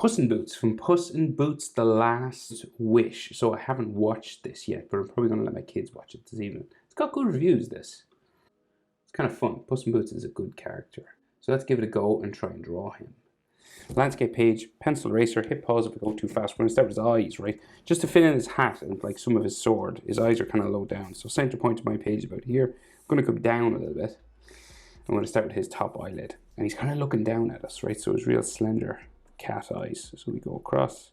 Puss in Boots, from Puss in Boots The Last Wish. So I haven't watched this yet, but I'm probably going to let my kids watch it this evening. It's got good reviews, this. It's kind of fun. Puss in Boots is a good character. So let's give it a go and try and draw him. Landscape page, pencil eraser, hit pause if I go too fast. We're going to start with his eyes, right? Just to fill in his hat and like some of his sword. His eyes are kind of low down. So center point of my page about here. I'm going to come down a little bit. I'm going to start with his top eyelid. And he's kind of looking down at us, right? So his real slender cat eyes. So we go across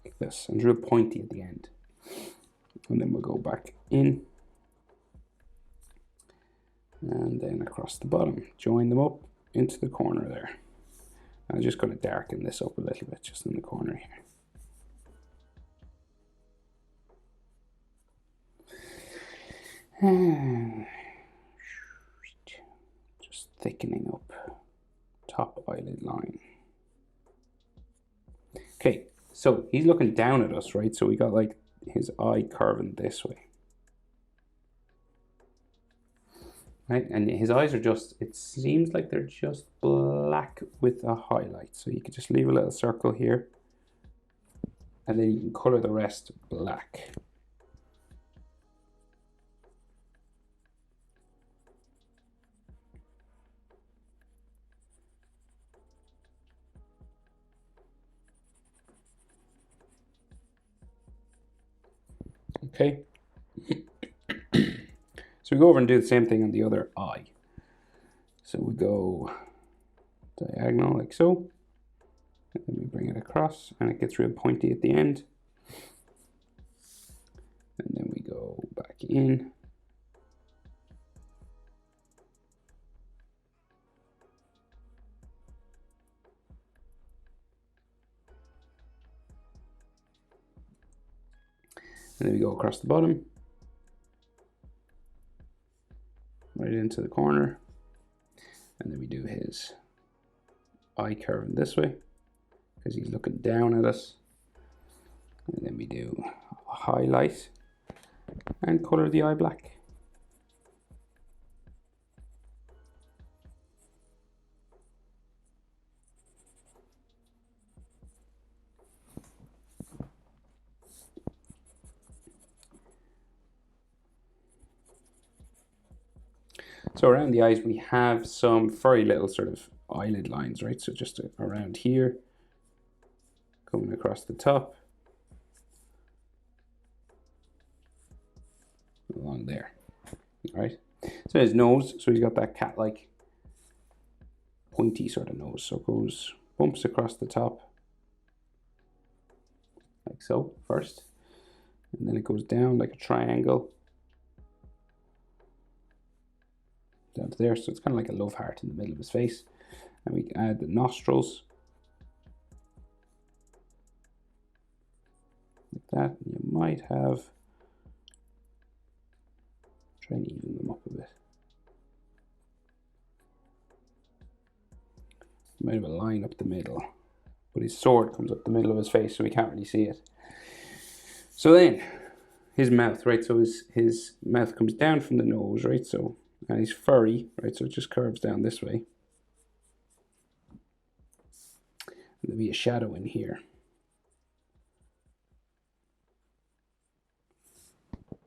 like this. And real pointy at the end. And then we'll go back in. And then across the bottom. Join them up into the corner there. I'm just going to darken this up a little bit, just in the corner here. Just thickening up top eyelid line. Okay, so he's looking down at us, right? So we got like his eye curving this way. Right, and his eyes are just, it seems like they're just black with a highlight. So you could just leave a little circle here. And then you can color the rest black. Okay. So we go over and do the same thing on the other eye. So we go diagonal like so. And then we bring it across and it gets real pointy at the end. And then we go back in. And then we go across the bottom. Right into the corner. And then we do his eye curve this way, because he's looking down at us. And then we do a highlight and color the eye black. So around the eyes we have some very little sort of eyelid lines, right? So just around here, coming across the top, along there, right? So his nose, so he's got that cat-like pointy sort of nose. So it goes, bumps across the top, like so, first. And then it goes down like a triangle. Down to there, so it's kind of like a love heart in the middle of his face. And we add the nostrils. Like that. And you might have, try and even them up a bit. You might have a line up the middle, but his sword comes up the middle of his face, so we can't really see it. So then, his mouth, right? So his mouth comes down from the nose, right? So, and he's furry, right? So it just curves down this way. And there'll be a shadow in here.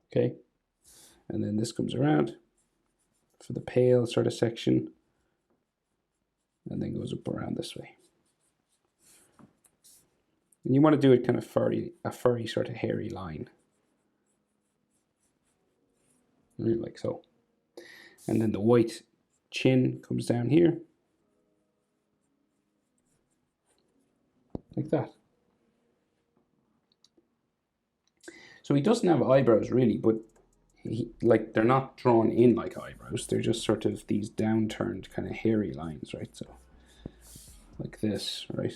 Okay. And then this comes around for the pale sort of section. And then goes up around this way. And you want to do it kind of furry, a furry sort of hairy line. Like so. And then the white chin comes down here. Like that. So he doesn't have eyebrows really, but like they're not drawn in like eyebrows. They're just sort of these downturned kind of hairy lines, right? So like this, right?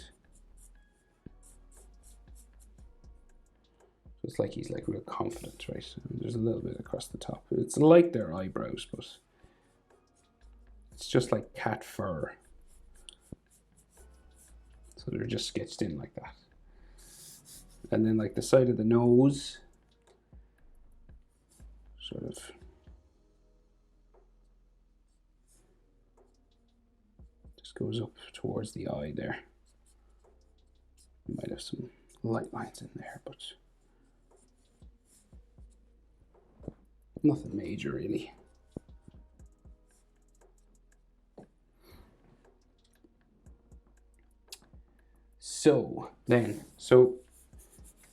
So it's like he's like real confident, right? And there's a little bit across the top. It's like their eyebrows, but it's just like cat fur. So they're just sketched in like that. And then like the side of the nose, sort of just goes up towards the eye there. We might have some light lines in there, but nothing major really. So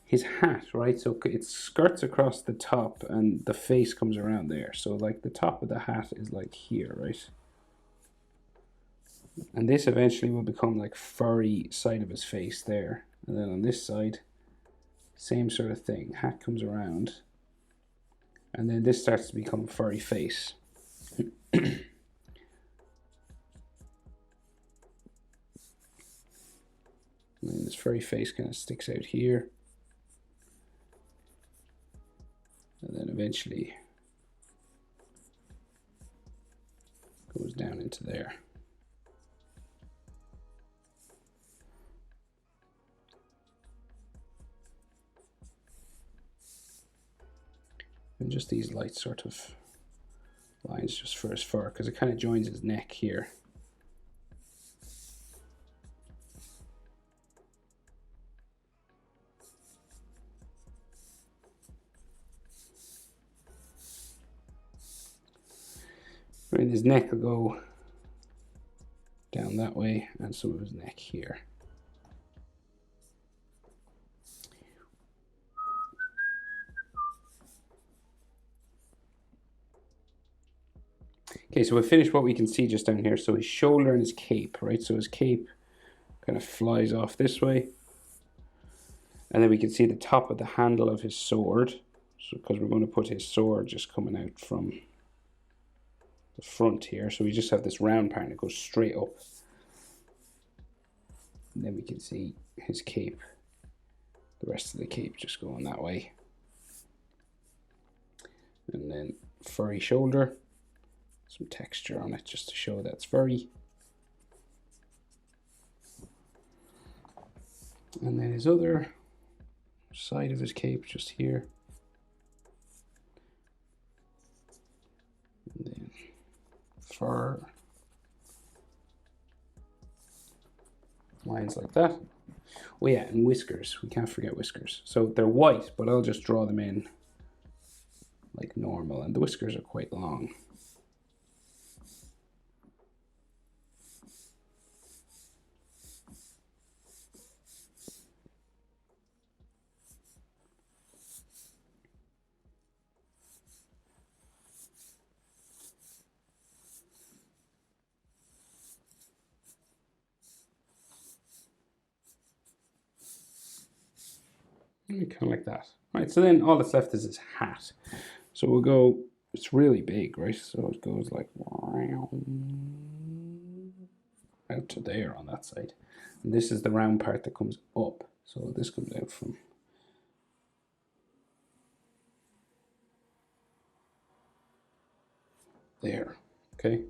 his hat, right? So it skirts across the top and the face comes around there. So like the top of the hat is like here, right? And this eventually will become like furry side of his face there. And then on this side, same sort of thing. Hat comes around. And then this starts to become furry face. And this furry face kind of sticks out here. And then eventually goes down into there. And just these light sort of lines just for his fur, because it kind of joins his neck here. And his neck will go down that way, and some of his neck here. Okay, so we finished what we can see just down here. So his shoulder and his cape, right? So his cape kind of flies off this way. And then we can see the top of the handle of his sword. So because we're going to put his sword just coming out from the front here. So we just have this round part that goes straight up. And then we can see his cape. The rest of the cape just going that way. And then furry shoulder. Some texture on it just to show that's furry. And then his other side of his cape just here. And then fur. Lines like that. Oh yeah, and whiskers. We can't forget whiskers. So they're white, but I'll just draw them in like normal. And the whiskers are quite long. Kind of like that. Right, so then all that's left is his hat. So we'll go, it's really big, right? So it goes like out to there on that side. And this is the round part that comes up. So this comes out from there, okay?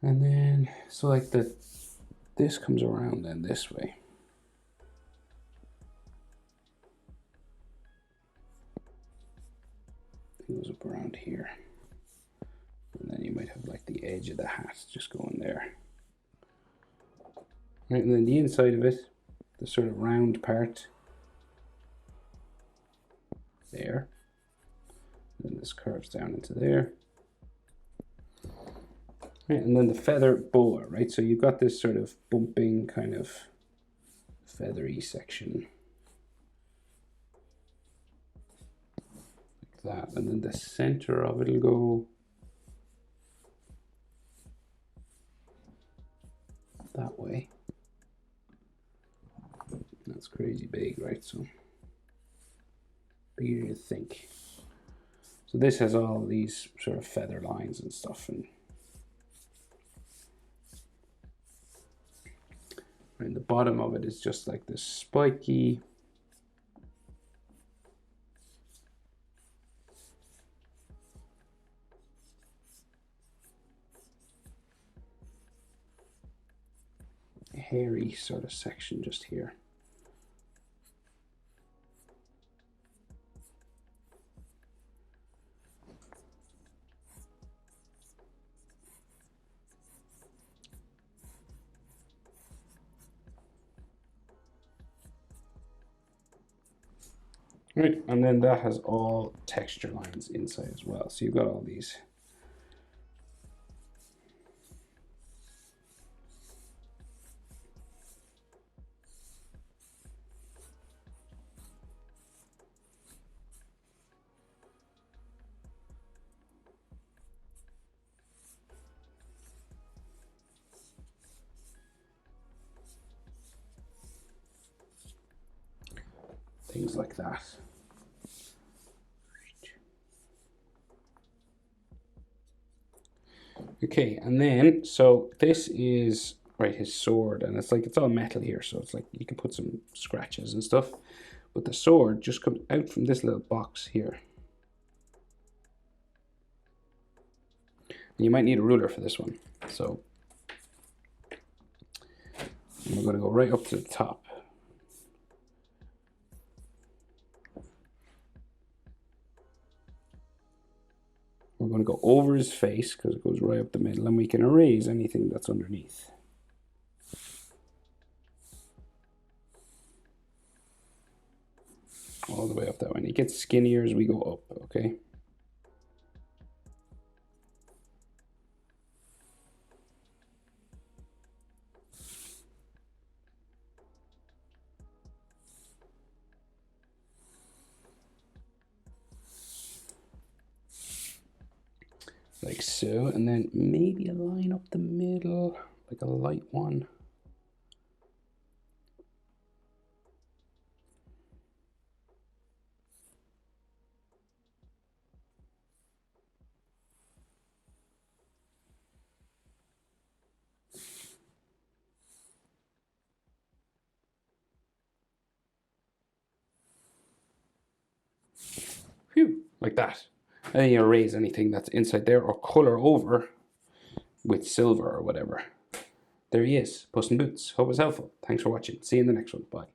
And then, so like this comes around then this way. It goes up around here. And then you might have like the edge of the hat just going there. Right, and then the inside of it, the sort of round part there. And then this curves down into there. Right, and then the feather boa, right? So you've got this sort of bumping kind of feathery section. Like that. And then the center of it will go that way. That's crazy big, right? So bigger than you think. So this has all these sort of feather lines and stuff, and the bottom of it is just like this spiky hairy sort of section just here. Right, and then that has all texture lines inside as well. So you've got all these. Things like that. Okay, and then, so this is, right, his sword, and it's like, it's all metal here, so it's like, you can put some scratches and stuff, but the sword just comes out from this little box here. And you might need a ruler for this one, so we're going to go right up to the top. We're going to go over his face because it goes right up the middle, and we can erase anything that's underneath. All the way up that way. And it gets skinnier as we go up, okay? Like so, and then maybe a line up the middle, like a light one. Phew, like that. And then you erase anything that's inside there or color over with silver or whatever. There he is, Puss in Boots. Hope it was helpful. Thanks for watching. See you in the next one. Bye.